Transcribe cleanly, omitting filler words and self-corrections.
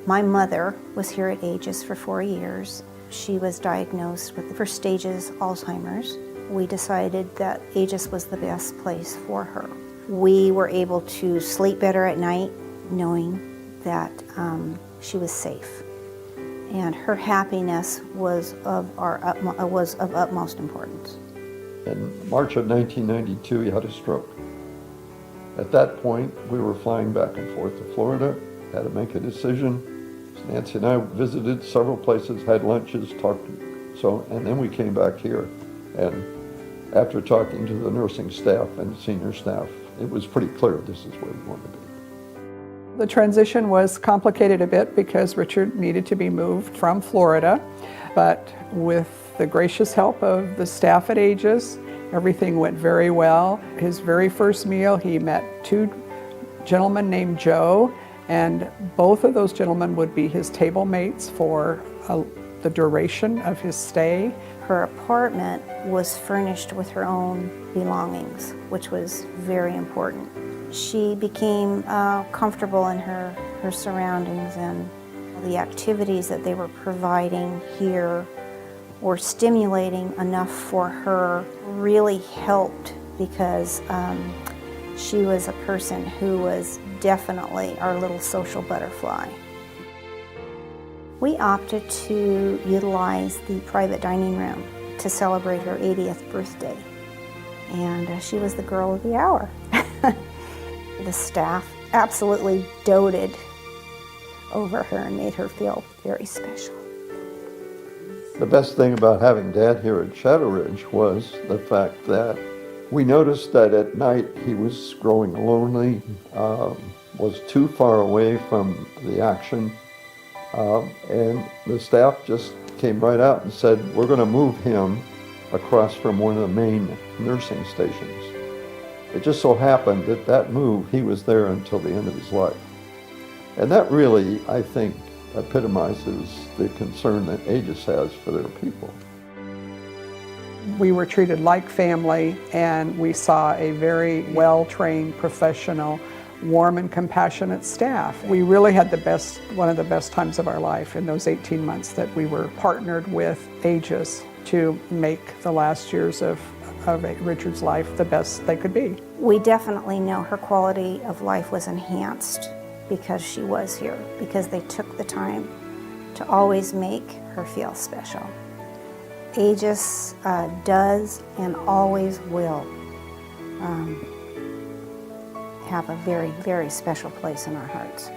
My mother was here at Aegis for 4 years. She was diagnosed with the first stages Alzheimer's. We decided that Aegis was the best place for her. We were able to sleep better at night knowing that she was safe. And her happiness was of utmost importance. In March of 1992, he had a stroke. At that point, we were flying back and forth to Florida, had to make a decision. Nancy and I visited several places, had lunches, talked, and then we came back here. And after talking to the nursing staff and senior staff, it was pretty clear this is where we wanted to be. The transition was complicated a bit because Richard needed to be moved from Florida, but with the gracious help of the staff at Aegis, everything went very well. His very first meal, he met 2 gentlemen named Joe, and both of those gentlemen would be his table mates for the duration of his stay. Her apartment was furnished with her own belongings, which was very important. She became comfortable in her surroundings, and the activities that they were providing here were stimulating enough for her, really helped because she was a person who was definitely our little social butterfly. We opted to utilize the private dining room to celebrate her 80th birthday, and she was the girl of the hour. The staff absolutely doted over her and made her feel very special. The best thing about having Dad here at Shadowridge was the fact that we noticed that at night he was growing lonely, was too far away from the action, and the staff just came right out and said, we're going to move him across from one of the main nursing stations. It just so happened that that move, he was there until the end of his life. And that really, I think, epitomizes the concern that Aegis has for their people. We were treated like family, and we saw a very well-trained, professional, warm and compassionate staff. We really had one of the best times of our life in those 18 months that we were partnered with Aegis to make the last years of Richard's life the best they could be. We definitely know her quality of life was enhanced because she was here, because they took the time to always make her feel special. Aegis does and always will have a very, very special place in our hearts.